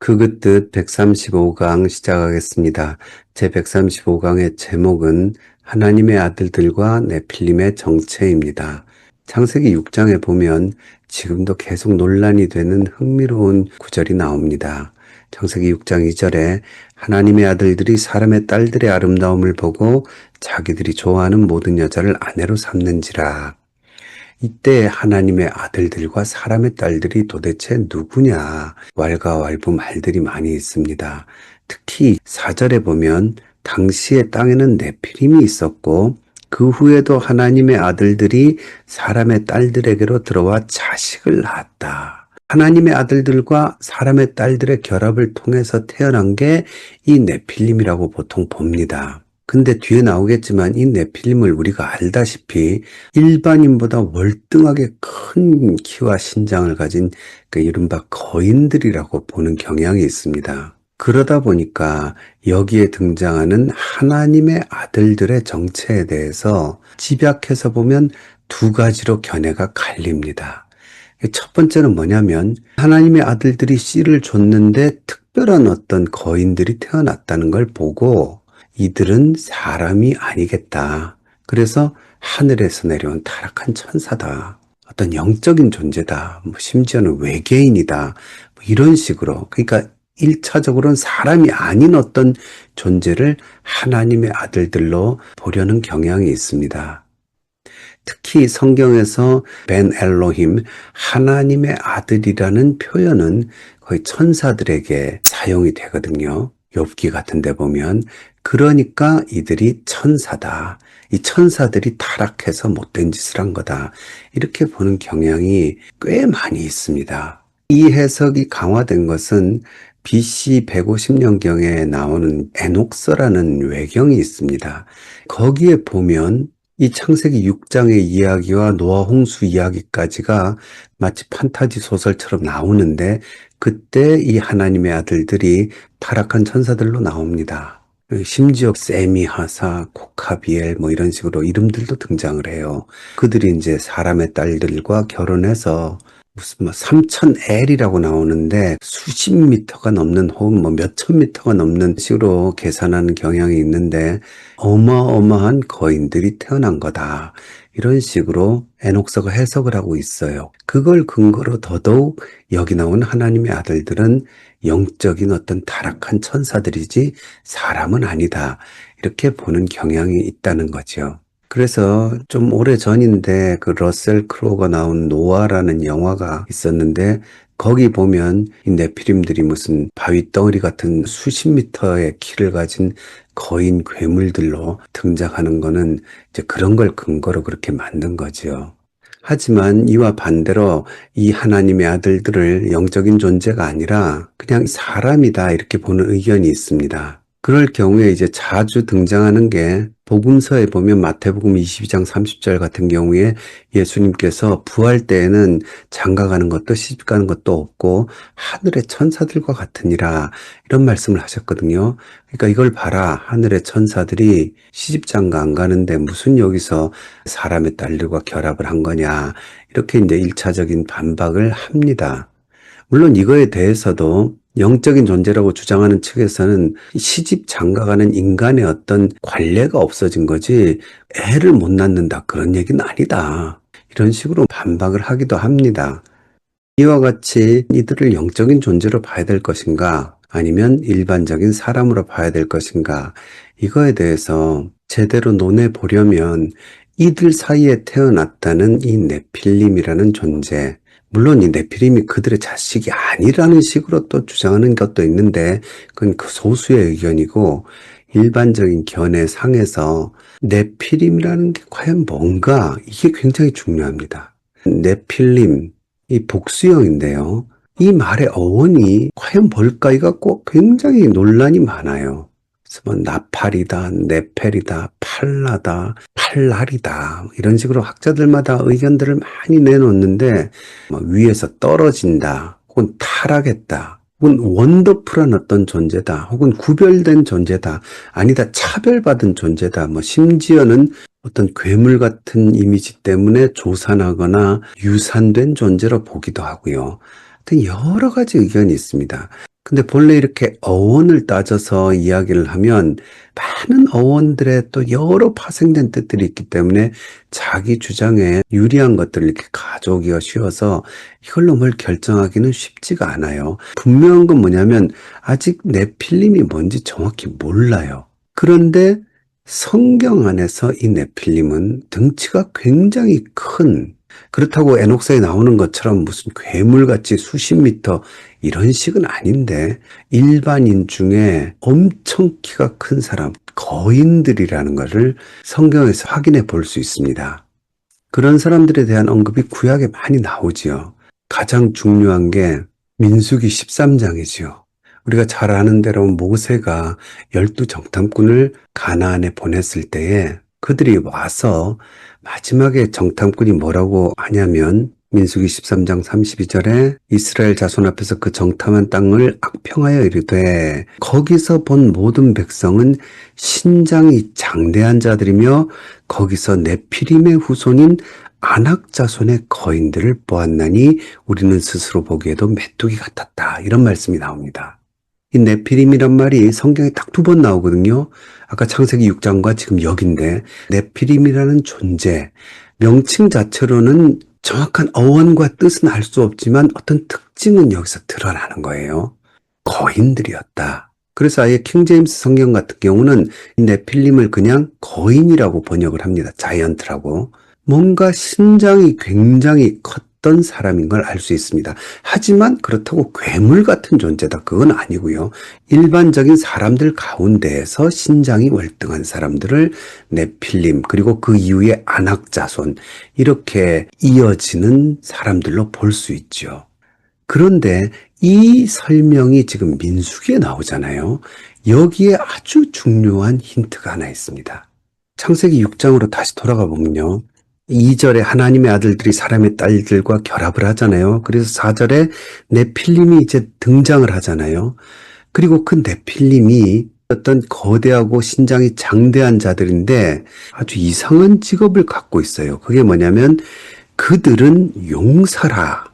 그긋뜻 135강 시작하겠습니다. 제 135강의 제목은 하나님의 아들들과 네필림의 정체입니다. 창세기 6장에 보면 지금도 계속 논란이 되는 흥미로운 구절이 나옵니다. 창세기 6장 2절에 하나님의 아들들이 사람의 딸들의 아름다움을 보고 자기들이 좋아하는 모든 여자를 아내로 삼는지라. 이때 하나님의 아들들과 사람의 딸들이 도대체 누구냐? 왈가왈부 말들이 많이 있습니다. 특히 4절에 보면 당시의 땅에는 네피림이 있었고 그 후에도 하나님의 아들들이 사람의 딸들에게로 들어와 자식을 낳았다. 하나님의 아들들과 사람의 딸들의 결합을 통해서 태어난 게 이 네필림이라고 보통 봅니다. 근데 뒤에 나오겠지만 이 네필림을 우리가 알다시피 일반인보다 월등하게 큰 키와 신장을 가진 그 이른바 거인들이라고 보는 경향이 있습니다. 그러다 보니까 여기에 등장하는 하나님의 아들들의 정체에 대해서 집약해서 보면 두 가지로 견해가 갈립니다. 첫 번째는 뭐냐면 하나님의 아들들이 씨를 줬는데 특별한 어떤 거인들이 태어났다는 걸 보고 이들은 사람이 아니겠다. 그래서 하늘에서 내려온 타락한 천사다. 어떤 영적인 존재다. 심지어는 외계인이다. 이런 식으로. 그러니까 1차적으로는 사람이 아닌 어떤 존재를 하나님의 아들들로 보려는 경향이 있습니다. 특히 성경에서 벤 엘로힘, 하나님의 아들이라는 표현은 거의 천사들에게 사용이 되거든요. 욥기 같은 데 보면. 그러니까 이들이 천사다. 이 천사들이 타락해서 못된 짓을 한 거다. 이렇게 보는 경향이 꽤 많이 있습니다. 이 해석이 강화된 것은 BC 150년경에 나오는 에녹서라는 외경이 있습니다. 거기에 보면 이 창세기 6장의 이야기와 노아 홍수 이야기까지가 마치 판타지 소설처럼 나오는데 그때 이 하나님의 아들들이 타락한 천사들로 나옵니다. 심지어 세미, 하사, 코카비엘 이런 식으로 이름들도 등장을 해요. 그들이 이제 사람의 딸들과 결혼해서 무슨 3000L이라고 나오는데 수십 미터가 넘는 혹은 몇천 미터가 넘는 식으로 계산하는 경향이 있는데 어마어마한 거인들이 태어난 거다. 이런 식으로 에녹서가 해석을 하고 있어요. 그걸 근거로 더더욱 여기 나온 하나님의 아들들은 영적인 어떤 타락한 천사들이지 사람은 아니다. 이렇게 보는 경향이 있다는 거죠. 그래서 좀 오래전인데 그 러셀 크로우가 나온 노아라는 영화가 있었는데 거기 보면 이 네피림들이 무슨 바위 덩어리 같은 수십 미터의 키를 가진 거인 괴물들로 등장하는 거는 이제 그런 걸 근거로 그렇게 만든 거죠. 하지만 이와 반대로 이 하나님의 아들들을 영적인 존재가 아니라 그냥 사람이다 이렇게 보는 의견이 있습니다. 그럴 경우에 이제 자주 등장하는 게 복음서에 보면 마태복음 22장 30절 같은 경우에 예수님께서 부활 때에는 장가가는 것도 시집가는 것도 없고 하늘의 천사들과 같으니라 이런 말씀을 하셨거든요. 그러니까 이걸 봐라. 하늘의 천사들이 시집장가 안 가는데 무슨 여기서 사람의 딸들과 결합을 한 거냐. 이렇게 이제 1차적인 반박을 합니다. 물론 이거에 대해서도 영적인 존재라고 주장하는 측에서는 시집 장가가는 인간의 어떤 관례가 없어진 거지 애를 못 낳는다 그런 얘기는 아니다. 이런 식으로 반박을 하기도 합니다. 이와 같이 이들을 영적인 존재로 봐야 될 것인가 아니면 일반적인 사람으로 봐야 될 것인가 이거에 대해서 제대로 논해 보려면 이들 사이에 태어났다는 이 네필림이라는 존재 물론 이 네피림이 그들의 자식이 아니라는 식으로 또 주장하는 것도 있는데 그건 그 소수의 의견이고 일반적인 견해상에서 네피림이라는 게 과연 뭔가 이게 굉장히 중요합니다. 네필림, 이 복수형인데요. 이 말의 어원이 과연 뭘까 이가 꼭 굉장히 논란이 많아요. 그래서 나팔이다, 네펠이다, 팔라다, 팔날이다 이런 식으로 학자들마다 의견들을 많이 내놓는데 위에서 떨어진다 혹은 타락했다 혹은 원더풀한 어떤 존재다 혹은 구별된 존재다 아니다 차별받은 존재다 심지어는 어떤 괴물 같은 이미지 때문에 조산하거나 유산된 존재로 보기도 하고요. 하여튼 여러 가지 의견이 있습니다. 근데 본래 이렇게 어원을 따져서 이야기를 하면 많은 어원들의 또 여러 파생된 뜻들이 있기 때문에 자기 주장에 유리한 것들을 이렇게 가져오기가 쉬워서 이걸로 뭘 결정하기는 쉽지가 않아요. 분명한 건 뭐냐면 아직 네필림이 뭔지 정확히 몰라요. 그런데 성경 안에서 이 네필림은 등치가 굉장히 큰, 그렇다고 에녹서에 나오는 것처럼 무슨 괴물같이 수십 미터 이런 식은 아닌데 일반인 중에 엄청 키가 큰 사람, 거인들이라는 것을 성경에서 확인해 볼 수 있습니다. 그런 사람들에 대한 언급이 구약에 많이 나오지요. 가장 중요한 게 민수기 13장이지요. 우리가 잘 아는 대로 모세가 12정탐꾼을 가나안에 보냈을 때에 그들이 와서 마지막에 정탐꾼이 뭐라고 하냐면 민수기 13장 32절에 이스라엘 자손 앞에서 그 정탐한 땅을 악평하여 이르되 거기서 본 모든 백성은 신장이 장대한 자들이며 거기서 네피림의 후손인 아낙 자손의 거인들을 보았나니 우리는 스스로 보기에도 메뚜기 같았다. 이런 말씀이 나옵니다. 이 네피림이란 말이 성경에 딱 2번 나오거든요. 아까 창세기 6장과 지금 여기인데 네피림이라는 존재, 명칭 자체로는 정확한 어원과 뜻은 알 수 없지만 어떤 특징은 여기서 드러나는 거예요. 거인들이었다. 그래서 아예 킹제임스 성경 같은 경우는 이 네필림을 그냥 거인이라고 번역을 합니다. 자이언트라고. 뭔가 신장이 굉장히 컸던 사람인 걸 알 수 있습니다. 하지만 그렇다고 괴물 같은 존재다. 그건 아니고요. 일반적인 사람들 가운데에서 신장이 월등한 사람들을 네필림, 그리고 그 이후에 아낙 자손, 이렇게 이어지는 사람들로 볼 수 있죠. 그런데 이 설명이 지금 민수기에 나오잖아요. 여기에 아주 중요한 힌트가 하나 있습니다. 창세기 6장으로 다시 돌아가 보면요. 2절에 하나님의 아들들이 사람의 딸들과 결합을 하잖아요. 그래서 4절에 네필림이 이제 등장을 하잖아요. 그리고 그 네필림이 어떤 거대하고 신장이 장대한 자들인데 아주 이상한 직업을 갖고 있어요. 그게 뭐냐면 그들은 용사라.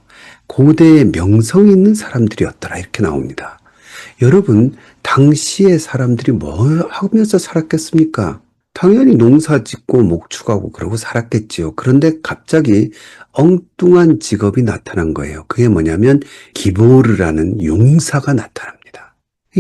고대의 명성 있는 사람들이었더라. 이렇게 나옵니다. 여러분, 당시의 사람들이 뭘 하면서 살았겠습니까? 당연히 농사 짓고 목축하고 그러고 살았겠지요. 그런데 갑자기 엉뚱한 직업이 나타난 거예요. 그게 뭐냐면 기보르라는 용사가 나타납니다.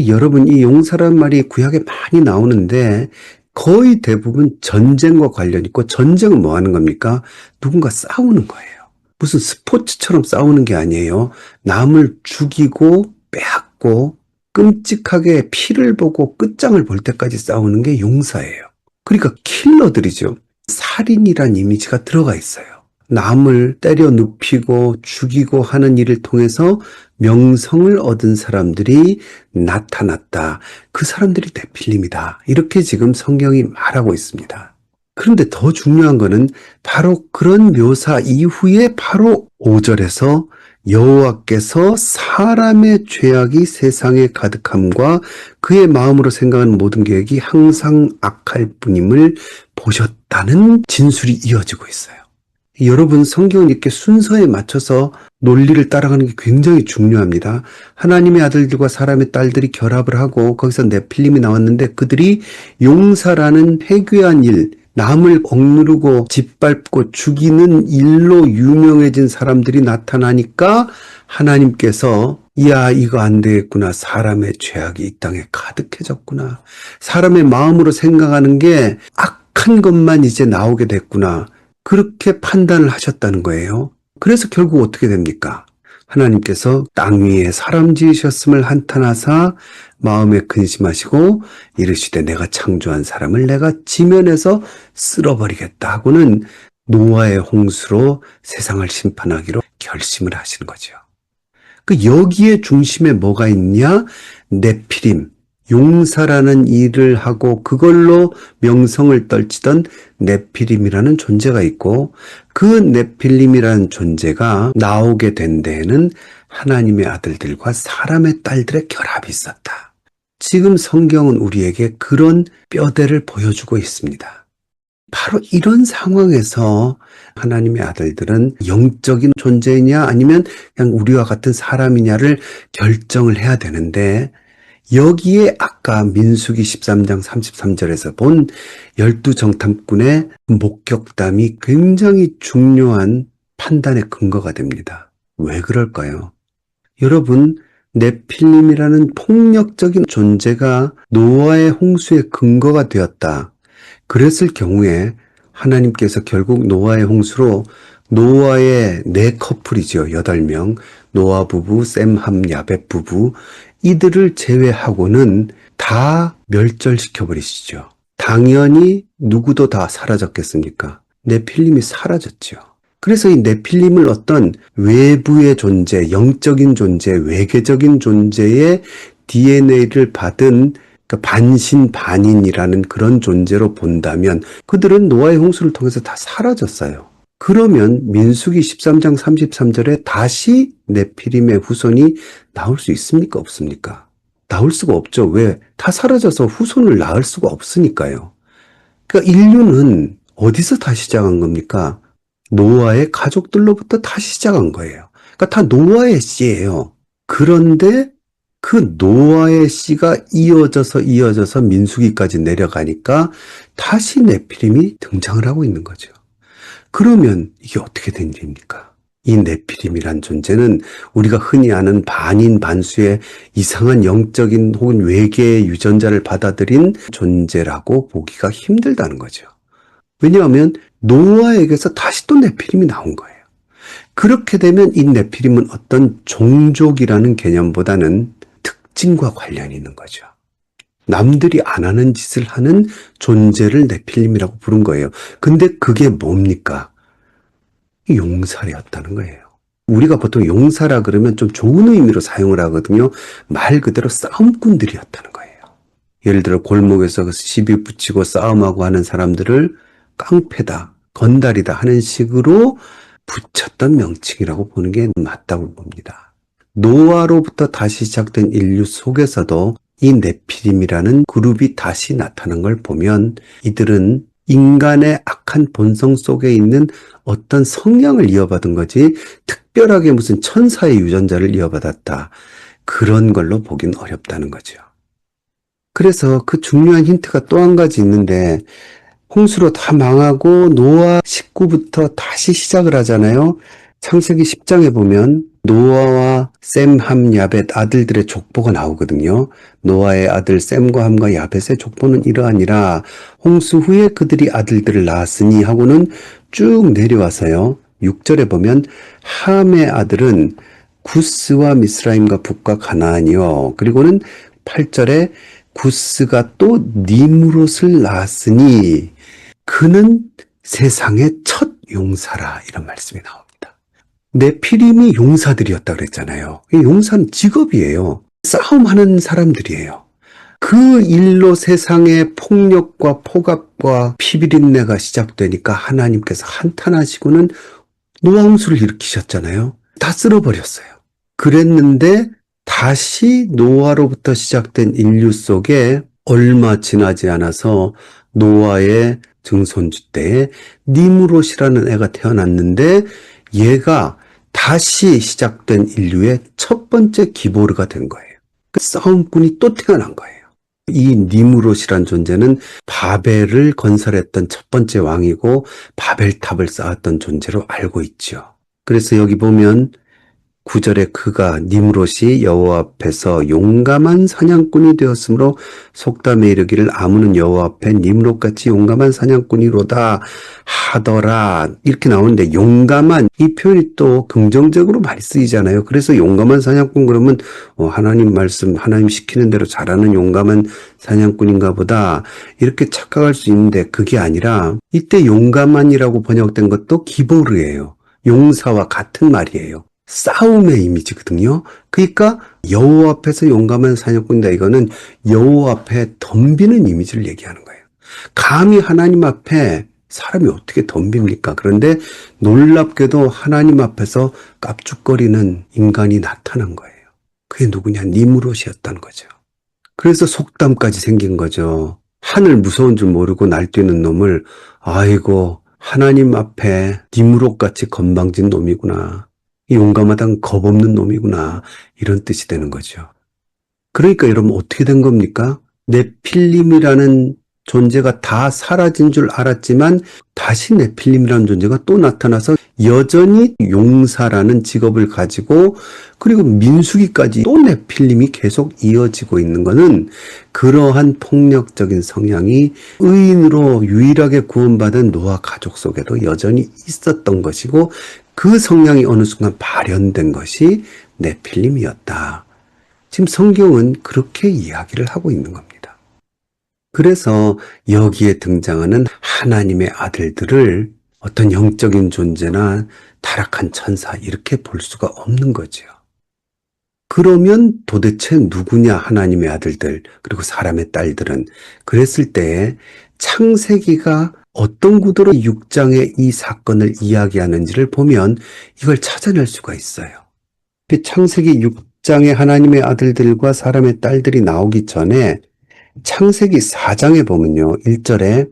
여러분, 이 용사란 말이 구약에 많이 나오는데 거의 대부분 전쟁과 관련 있고, 전쟁은 뭐 하는 겁니까? 누군가 싸우는 거예요. 무슨 스포츠처럼 싸우는 게 아니에요. 남을 죽이고 빼앗고 끔찍하게 피를 보고 끝장을 볼 때까지 싸우는 게 용사예요. 그러니까 킬러들이죠. 살인이란 이미지가 들어가 있어요. 남을 때려 눕히고 죽이고 하는 일을 통해서 명성을 얻은 사람들이 나타났다. 그 사람들이 네필림이다. 이렇게 지금 성경이 말하고 있습니다. 그런데 더 중요한 거는 바로 그런 묘사 이후에 바로 5절에서 여호와께서 사람의 죄악이 세상에 가득함과 그의 마음으로 생각하는 모든 계획이 항상 악할 뿐임을 보셨다는 진술이 이어지고 있어요. 여러분, 성경은 이렇게 순서에 맞춰서 논리를 따라가는 게 굉장히 중요합니다. 하나님의 아들들과 사람의 딸들이 결합을 하고 거기서 네필림이 나왔는데 그들이 용사라는 해괴한 일, 남을 억누르고 짓밟고 죽이는 일로 유명해진 사람들이 나타나니까 하나님께서 이야, 이거 안 되겠구나. 사람의 죄악이 이 땅에 가득해졌구나. 사람의 마음으로 생각하는 게 악한 것만 이제 나오게 됐구나. 그렇게 판단을 하셨다는 거예요. 그래서 결국 어떻게 됩니까? 하나님께서 땅 위에 사람 지으셨음을 한탄하사 마음에 근심하시고 이르시되 내가 창조한 사람을 내가 지면에서 쓸어버리겠다 하고는 노아의 홍수로 세상을 심판하기로 결심을 하시는 거죠. 그 여기에 중심에 뭐가 있냐? 네피림, 용사라는 일을 하고 그걸로 명성을 떨치던 네피림이라는 존재가 있고 그 네필림이라는 존재가 나오게 된 데에는 하나님의 아들들과 사람의 딸들의 결합이 있었다. 지금 성경은 우리에게 그런 뼈대를 보여주고 있습니다. 바로 이런 상황에서 하나님의 아들들은 영적인 존재냐 아니면 그냥 우리와 같은 사람이냐를 결정을 해야 되는데, 여기에 아까 민수기 13장 33절에서 본 12정탐꾼의 목격담이 굉장히 중요한 판단의 근거가 됩니다. 왜 그럴까요? 여러분, 네필림이라는 폭력적인 존재가 노아의 홍수의 근거가 되었다. 그랬을 경우에 하나님께서 결국 노아의 홍수로 노아의 네 커플이죠. 8명. 노아 부부, 셈, 함, 야벳 부부. 이들을 제외하고는 다 멸절시켜 버리시죠. 당연히 누구도 다 사라졌겠습니까? 네필림이 사라졌죠. 그래서 이 네필림을 어떤 외부의 존재, 영적인 존재, 외계적인 존재의 DNA를 받은 반신반인이라는 그런 존재로 본다면 그들은 노아의 홍수를 통해서 다 사라졌어요. 그러면 민수기 13장 33절에 다시 네피림의 후손이 나올 수 있습니까? 없습니까? 나올 수가 없죠. 왜? 다 사라져서 후손을 낳을 수가 없으니까요. 그러니까 인류는 어디서 다시 시작한 겁니까? 노아의 가족들로부터 다시 시작한 거예요. 그러니까 다 노아의 씨예요. 그런데 그 노아의 씨가 이어져서 민수기까지 내려가니까 다시 네피림이 등장을 하고 있는 거죠. 그러면 이게 어떻게 된 일입니까? 이 네피림이란 존재는 우리가 흔히 아는 반인 반수의 이상한 영적인 혹은 외계의 유전자를 받아들인 존재라고 보기가 힘들다는 거죠. 왜냐하면 노아에게서 다시 또 네피림이 나온 거예요. 그렇게 되면 이 네피림은 어떤 종족이라는 개념보다는 특징과 관련이 있는 거죠. 남들이 안 하는 짓을 하는 존재를 네필림이라고 부른 거예요. 근데 그게 뭡니까? 용사였다는 거예요. 우리가 보통 용사라 그러면 좀 좋은 의미로 사용을 하거든요. 말 그대로 싸움꾼들이었다는 거예요. 예를 들어 골목에서 시비 붙이고 싸움하고 하는 사람들을 깡패다, 건달이다 하는 식으로 붙였던 명칭이라고 보는 게 맞다고 봅니다. 노아로부터 다시 시작된 인류 속에서도 이 네피림이라는 그룹이 다시 나타난 걸 보면 이들은 인간의 악한 본성 속에 있는 어떤 성향을 이어받은 거지 특별하게 무슨 천사의 유전자를 이어받았다. 그런 걸로 보긴 어렵다는 거죠. 그래서 그 중요한 힌트가 또 한 가지 있는데, 홍수로 다 망하고 노아 식구부터 다시 시작을 하잖아요. 창세기 10장에 보면 노아와 셈, 함, 야벳 아들들의 족보가 나오거든요. 노아의 아들 셈과 함과 야벳의 족보는 이러하니라. 홍수 후에 그들이 아들들을 낳았으니 하고는 쭉 내려와서요. 6절에 보면 함의 아들은 구스와 미스라임과 북과 가나안이요. 그리고는 8절에 구스가 또 니므롯을 낳았으니 그는 세상의 첫 용사라, 이런 말씀이 나옵니다. 네피림이 용사들이었다 그랬잖아요. 용사는 직업이에요. 싸움하는 사람들이에요. 그 일로 세상의 폭력과 폭압과 피비린내가 시작되니까 하나님께서 한탄하시고는 노아홍수를 일으키셨잖아요. 다 쓸어버렸어요. 그랬는데 다시 노아로부터 시작된 인류 속에 얼마 지나지 않아서 노아의 증손주 때에 니므롯이라는 애가 태어났는데 얘가 다시 시작된 인류의 첫 번째 기보르가 된 거예요. 그 싸움꾼이 또 태어난 거예요. 이 니므롯이란 존재는 바벨을 건설했던 첫 번째 왕이고 바벨탑을 쌓았던 존재로 알고 있죠. 그래서 여기 보면 9절에 그가 니므롯이 여호와 앞에서 용감한 사냥꾼이 되었으므로 속담에 이르기를 아무는 여호와 앞에 니므롯같이 용감한 사냥꾼이로다 하더라, 이렇게 나오는데, 용감한 이 표현이 또 긍정적으로 많이 쓰이잖아요. 그래서 용감한 사냥꾼 그러면 하나님 말씀, 하나님 시키는 대로 잘하는 용감한 사냥꾼인가 보다 이렇게 착각할 수 있는데, 그게 아니라 이때 용감한이라고 번역된 것도 기보르예요. 용사와 같은 말이에요. 싸움의 이미지거든요. 그러니까 여호와 앞에서 용감한 사냥꾼이다, 이거는 여호와 앞에 덤비는 이미지를 얘기하는 거예요. 감히 하나님 앞에 사람이 어떻게 덤빕니까? 그런데 놀랍게도 하나님 앞에서 깝죽거리는 인간이 나타난 거예요. 그게 누구냐? 니므롯이었다는 거죠. 그래서 속담까지 생긴 거죠. 하늘 무서운 줄 모르고 날뛰는 놈을 아이고 하나님 앞에 니무롯같이 건방진 놈이구나. 용감하단 겁없는 놈이구나. 이런 뜻이 되는 거죠. 그러니까 여러분 어떻게 된 겁니까? 네필림이라는 존재가 다 사라진 줄 알았지만 다시 네필림이라는 존재가 또 나타나서 여전히 용사라는 직업을 가지고 그리고 민수기까지 또 네필림이 계속 이어지고 있는 것은 그러한 폭력적인 성향이 의인으로 유일하게 구원받은 노아 가족 속에도 여전히 있었던 것이고 그 성향이 어느 순간 발현된 것이 네필림이었다. 지금 성경은 그렇게 이야기를 하고 있는 겁니다. 그래서 여기에 등장하는 하나님의 아들들을 어떤 영적인 존재나 타락한 천사 이렇게 볼 수가 없는 거죠. 그러면 도대체 누구냐 하나님의 아들들 그리고 사람의 딸들은 그랬을 때에 창세기가 어떤 구도로 6장의 이 사건을 이야기하는지를 보면 이걸 찾아낼 수가 있어요. 창세기 6장에 하나님의 아들들과 사람의 딸들이 나오기 전에 창세기 4장에 보면요. 1절에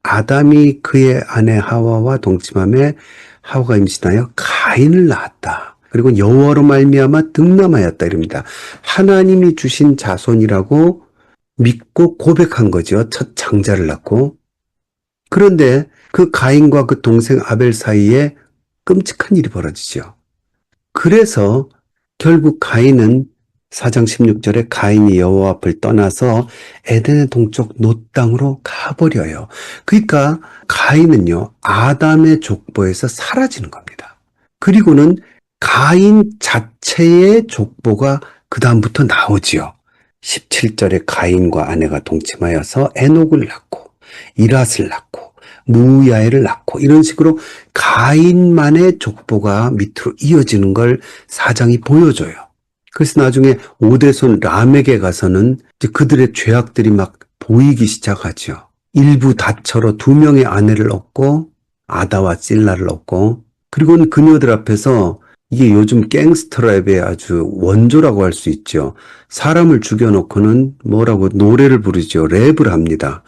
아담이 그의 아내 하와와 동침함에 하와가 임신하여 가인을 낳았다. 그리고 여호와로 말미암아 득남하였다 이럽니다. 하나님이 주신 자손이라고 믿고 고백한 거죠. 첫 장자를 낳고. 그런데 그 가인과 그 동생 아벨 사이에 끔찍한 일이 벌어지죠. 그래서 결국 가인은 4장 16절에 가인이 여호와 앞을 떠나서 에덴의 동쪽 놋 땅으로 가버려요. 그러니까 가인은요 아담의 족보에서 사라지는 겁니다. 그리고는 가인 자체의 족보가 그 다음부터 나오지요. 17절에 가인과 아내가 동침하여서 에녹을 낳고 이랏을 낳고 무야엘을 낳고 이런 식으로 가인만의 족보가 밑으로 이어지는 걸 4장이 보여줘요. 그래서 나중에 오대손 람에게 가서는 이제 그들의 죄악들이 막 보이기 시작하죠. 일부 다처로 2명의 아내를 얻고 아다와 실라를 얻고 그리고는 그녀들 앞에서 이게 요즘 갱스터 랩의 아주 원조라고 할 수 있죠. 사람을 죽여놓고는 뭐라고 노래를 부르죠. 랩을 합니다.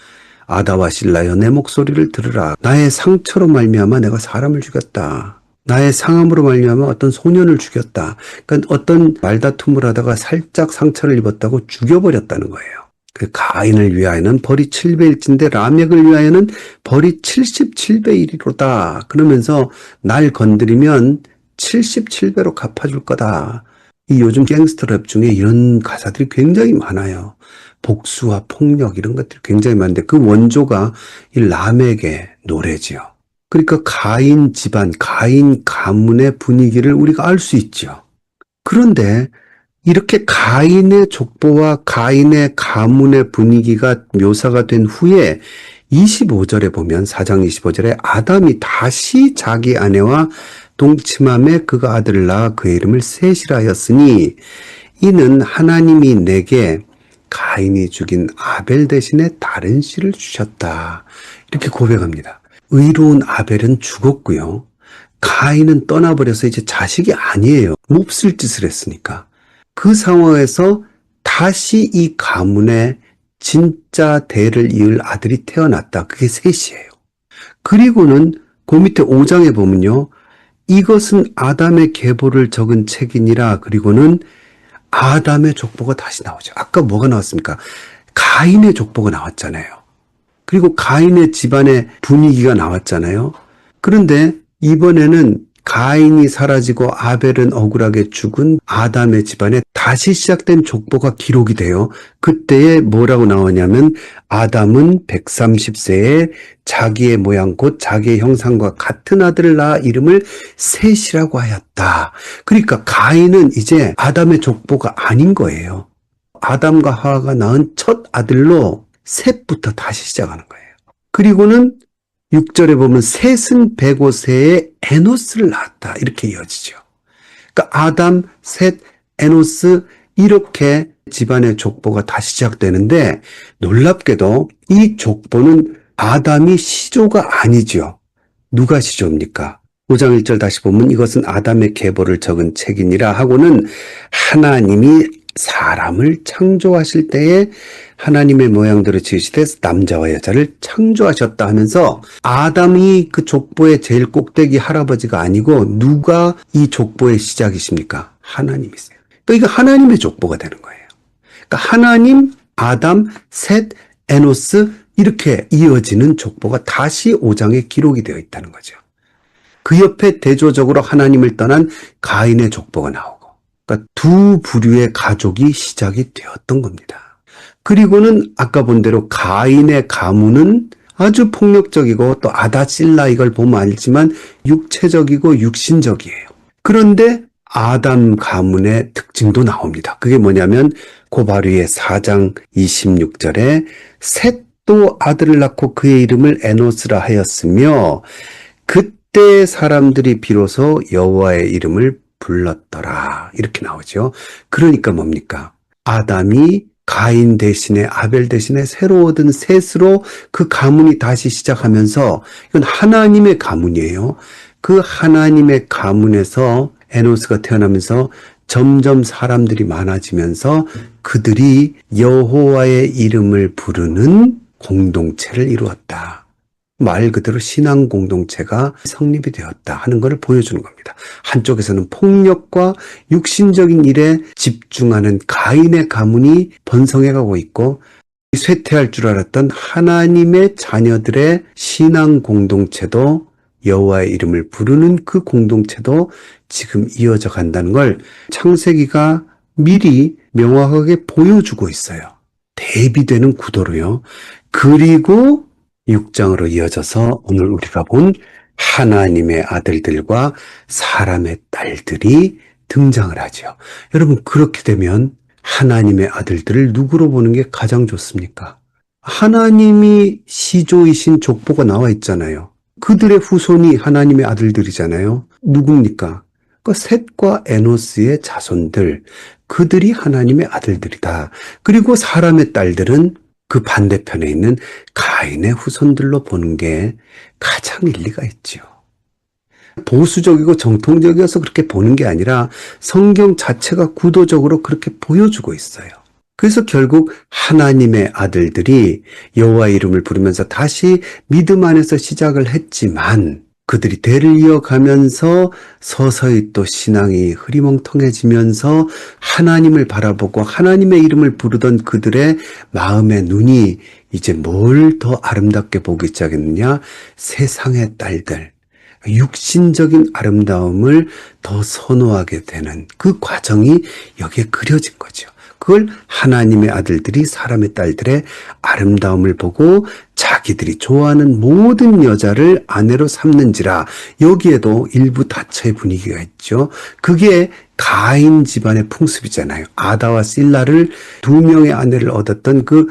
아다와 실라여 내 목소리를 들으라. 나의 상처로 말미암아 내가 사람을 죽였다. 나의 상함으로 말미암아 어떤 소년을 죽였다. 그러니까 어떤 말다툼을 하다가 살짝 상처를 입었다고 죽여버렸다는 거예요. 그 가인을 위하여는 벌이 7배일진데 라멕을 위하여는 벌이 77배이리로다. 그러면서 날 건드리면 77배로 갚아줄 거다. 이 요즘 갱스터 랩 중에 이런 가사들이 굉장히 많아요. 복수와 폭력 이런 것들이 굉장히 많은데 그 원조가 이 라멕의 노래지요. 그러니까 가인 집안, 가인 가문의 분위기를 우리가 알 수 있죠. 그런데 이렇게 가인의 족보와 가인의 가문의 분위기가 묘사가 된 후에 25절에 보면 4장 25절에 아담이 다시 자기 아내와 동침함에 그가 아들을 낳아 그의 이름을 셋이라 하였으니 이는 하나님이 내게 가인이 죽인 아벨 대신에 다른 씨를 주셨다. 이렇게 고백합니다. 의로운 아벨은 죽었고요. 가인은 떠나버려서 이제 자식이 아니에요. 몹쓸 짓을 했으니까. 그 상황에서 다시 이 가문에 진짜 대를 이을 아들이 태어났다. 그게 셋이에요. 그리고는 그 밑에 5장에 보면요. 이것은 아담의 계보를 적은 책이니라. 그리고는 아담의 족보가 다시 나오죠. 아까 뭐가 나왔습니까? 가인의 족보가 나왔잖아요. 그리고 가인의 집안의 분위기가 나왔잖아요. 그런데 이번에는 가인이 사라지고 아벨은 억울하게 죽은 아담의 집안에 다시 시작된 족보가 기록이 돼요. 그때에 뭐라고 나오냐면 아담은 130세에 자기의 모양 곧 자기의 형상과 같은 아들을 낳아 이름을 셋이라고 하였다. 그러니까 가인은 이제 아담의 족보가 아닌 거예요. 아담과 하와가 낳은 첫 아들로 셋부터 다시 시작하는 거예요. 그리고는 6절에 보면 셋은 105세에 에노스를 낳았다. 이렇게 이어지죠. 그러니까 아담, 셋, 에노스 이렇게 집안의 족보가 다시 시작되는데 놀랍게도 이 족보는 아담이 시조가 아니죠. 누가 시조입니까? 5장 1절 다시 보면 이것은 아담의 계보를 적은 책이니라 하고는 하나님이 사람을 창조하실 때에 하나님의 모양대로 지으시되 남자와 여자를 창조하셨다 하면서 아담이 그 족보의 제일 꼭대기 할아버지가 아니고 누가 이 족보의 시작이십니까? 하나님이세요. 그러니까 이거 하나님의 족보가 되는 거예요. 그러니까 하나님, 아담, 셋, 에노스 이렇게 이어지는 족보가 다시 5장에 기록이 되어 있다는 거죠. 그 옆에 대조적으로 하나님을 떠난 가인의 족보가 나오고, 그러니까 두 부류의 가족이 시작이 되었던 겁니다. 그리고는 아까 본 대로 가인의 가문은 아주 폭력적이고 또 아다실라 이걸 보면 알지만 육체적이고 육신적이에요. 그런데 아담 가문의 특징도 나옵니다. 그게 뭐냐면 고바류의 4장 26절에 셋도 아들을 낳고 그의 이름을 에노스라 하였으며 그때 사람들이 비로소 여호와의 이름을 불렀더라. 이렇게 나오죠. 그러니까 뭡니까? 아담이 가인 대신에 아벨 대신에 새로 얻은 셋으로 그 가문이 다시 시작하면서 이건 하나님의 가문이에요. 그 하나님의 가문에서 에노스가 태어나면서 점점 사람들이 많아지면서 그들이 여호와의 이름을 부르는 공동체를 이루었다. 말 그대로 신앙 공동체가 성립이 되었다 하는 것을 보여주는 겁니다. 한쪽에서는 폭력과 육신적인 일에 집중하는 가인의 가문이 번성해가고 있고 쇠퇴할 줄 알았던 하나님의 자녀들의 신앙 공동체도 여호와의 이름을 부르는 그 공동체도 지금 이어져 간다는 걸 창세기가 미리 명확하게 보여주고 있어요. 대비되는 구도로요. 그리고 6장으로 이어져서 오늘 우리가 본 하나님의 아들들과 사람의 딸들이 등장을 하죠. 여러분 그렇게 되면 하나님의 아들들을 누구로 보는 게 가장 좋습니까? 하나님이 시조이신 족보가 나와 있잖아요. 그들의 후손이 하나님의 아들들이잖아요. 누굽니까? 그 셋과 에노스의 자손들, 그들이 하나님의 아들들이다. 그리고 사람의 딸들은 그 반대편에 있는 가인의 후손들로 보는 게 가장 일리가 있죠. 보수적이고 정통적이어서 그렇게 보는 게 아니라 성경 자체가 구도적으로 그렇게 보여주고 있어요. 그래서 결국 하나님의 아들들이 여호와의 이름을 부르면서 다시 믿음 안에서 시작을 했지만 그들이 대를 이어가면서 서서히 또 신앙이 흐리멍텅해지면서 하나님을 바라보고 하나님의 이름을 부르던 그들의 마음의 눈이 이제 뭘 더 아름답게 보기 시작했느냐? 세상의 딸들, 육신적인 아름다움을 더 선호하게 되는 그 과정이 여기에 그려진 거죠. 그걸 하나님의 아들들이 사람의 딸들의 아름다움을 보고 자기들이 좋아하는 모든 여자를 아내로 삼는지라. 여기에도 일부 다처의 분위기가 있죠. 그게 가인 집안의 풍습이잖아요. 아다와 실라를 두 명의 아내를 얻었던 그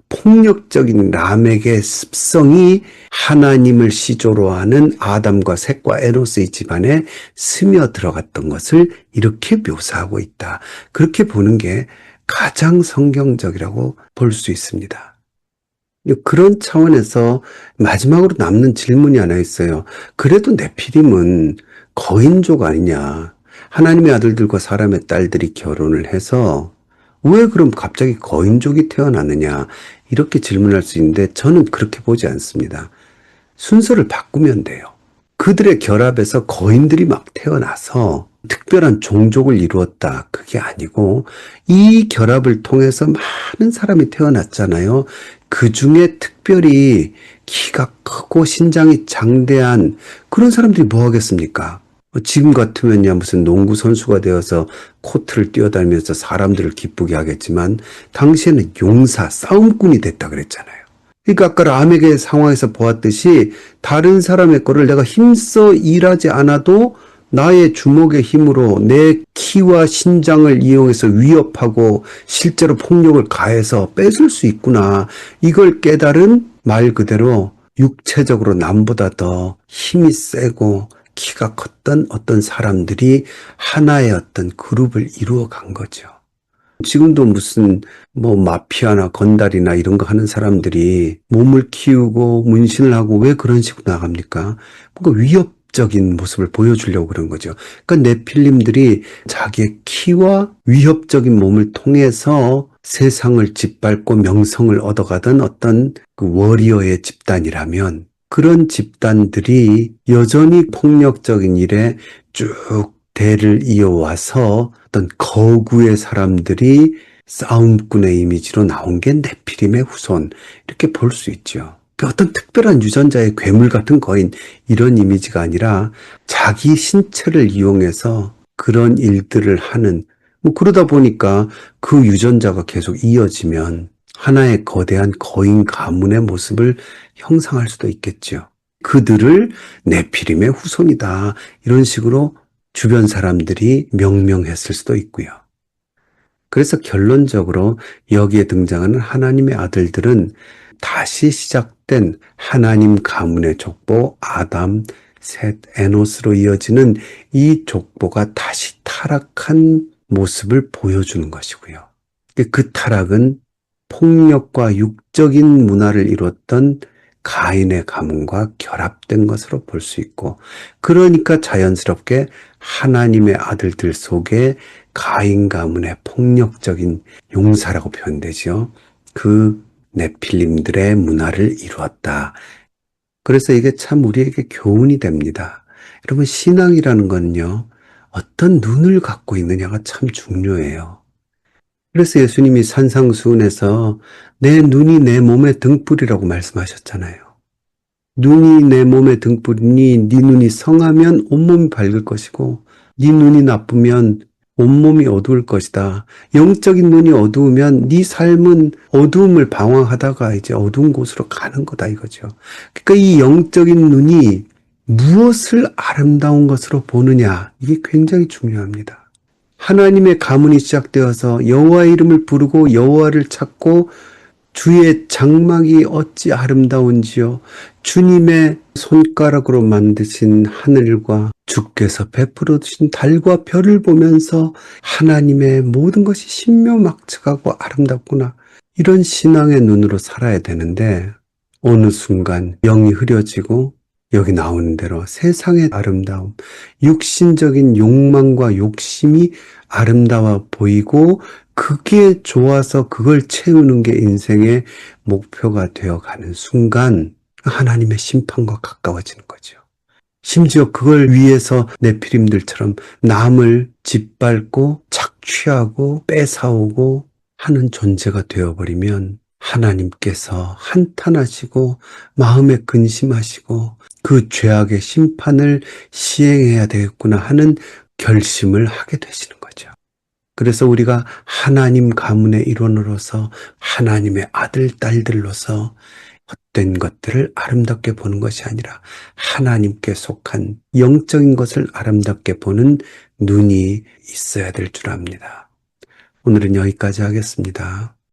폭력적인 람에게 습성이 하나님을 시조로 하는 아담과 셋과 에노스의 집안에 스며 들어갔던 것을 이렇게 묘사하고 있다. 그렇게 보는 게 가장 성경적이라고 볼 수 있습니다. 그런 차원에서 마지막으로 남는 질문이 하나 있어요. 그래도 네피림은 거인족 아니냐? 하나님의 아들들과 사람의 딸들이 결혼을 해서 왜 그럼 갑자기 거인족이 태어났느냐? 이렇게 질문할 수 있는데 저는 그렇게 보지 않습니다. 순서를 바꾸면 돼요. 그들의 결합에서 거인들이 막 태어나서 특별한 종족을 이루었다. 그게 아니고 이 결합을 통해서 많은 사람이 태어났잖아요. 그 중에 특별히 키가 크고 신장이 장대한 그런 사람들이 뭐 하겠습니까? 지금 같으면야 무슨 농구 선수가 되어서 코트를 뛰어다니면서 사람들을 기쁘게 하겠지만 당시에는 용사, 싸움꾼이 됐다 그랬잖아요. 그러니까 아까 람에게 상황에서 보았듯이 다른 사람의 거를 내가 힘써 일하지 않아도 나의 주먹의 힘으로 내 키와 신장을 이용해서 위협하고 실제로 폭력을 가해서 뺏을 수 있구나. 이걸 깨달은 말 그대로 육체적으로 남보다 더 힘이 세고 키가 컸던 어떤 사람들이 하나의 어떤 그룹을 이루어 간 거죠. 지금도 무슨 마피아나 건달이나 이런 거 하는 사람들이 몸을 키우고 문신을 하고 왜 그런 식으로 나갑니까? 뭔가 위협적인 모습을 보여주려고 그런 거죠. 그러니까 네필림들이 자기의 키와 위협적인 몸을 통해서 세상을 짓밟고 명성을 얻어가던 어떤 그 워리어의 집단이라면 그런 집단들이 여전히 폭력적인 일에 쭉 대를 이어와서 어떤 거구의 사람들이 싸움꾼의 이미지로 나온 게 네피림의 후손 이렇게 볼 수 있죠. 어떤 특별한 유전자의 괴물 같은 거인 이런 이미지가 아니라 자기 신체를 이용해서 그런 일들을 하는 그러다 보니까 그 유전자가 계속 이어지면 하나의 거대한 거인 가문의 모습을 형상할 수도 있겠죠. 그들을 네피림의 후손이다. 이런 식으로 주변 사람들이 명명했을 수도 있고요. 그래서 결론적으로 여기에 등장하는 하나님의 아들들은 다시 시작된 하나님 가문의 족보 아담, 셋, 에노스로 이어지는 이 족보가 다시 타락한 모습을 보여주는 것이고요. 그 타락은 폭력과 육적인 문화를 이뤘던 가인의 가문과 결합된 것으로 볼 수 있고, 그러니까 자연스럽게 하나님의 아들들 속에 가인 가문의 폭력적인 용사라고 표현되죠. 그 네필림들의 문화를 이루었다. 그래서 이게 참 우리에게 교훈이 됩니다. 여러분, 신앙이라는 건요, 어떤 눈을 갖고 있느냐가 참 중요해요. 그래서 예수님이 산상수훈에서 내 눈이 내 몸의 등불이라고 말씀하셨잖아요. 눈이 내 몸의 등불이니 네 눈이 성하면 온몸이 밝을 것이고 네 눈이 나쁘면 온몸이 어두울 것이다. 영적인 눈이 어두우면 네 삶은 어두움을 방황하다가 이제 어두운 곳으로 가는 거다 이거죠. 그러니까 이 영적인 눈이 무엇을 아름다운 것으로 보느냐 이게 굉장히 중요합니다. 하나님의 가문이 시작되어서 여호와의 이름을 부르고 여호와를 찾고 주의 장막이 어찌 아름다운지요. 주님의 손가락으로 만드신 하늘과 주께서 베풀어 주신 달과 별을 보면서 하나님의 모든 것이 신묘막측하고 아름답구나. 이런 신앙의 눈으로 살아야 되는데 어느 순간 영이 흐려지고 여기 나오는 대로 세상의 아름다움, 육신적인 욕망과 욕심이 아름다워 보이고 그게 좋아서 그걸 채우는 게 인생의 목표가 되어가는 순간 하나님의 심판과 가까워지는 거죠. 심지어 그걸 위해서 네피림들처럼 남을 짓밟고 착취하고 뺏어오고 하는 존재가 되어버리면 하나님께서 한탄하시고 마음에 근심하시고 그 죄악의 심판을 시행해야 되겠구나 하는 결심을 하게 되시는 거죠. 그래서 우리가 하나님 가문의 일원으로서 하나님의 아들, 딸들로서 헛된 것들을 아름답게 보는 것이 아니라 하나님께 속한 영적인 것을 아름답게 보는 눈이 있어야 될 줄 압니다. 오늘은 여기까지 하겠습니다.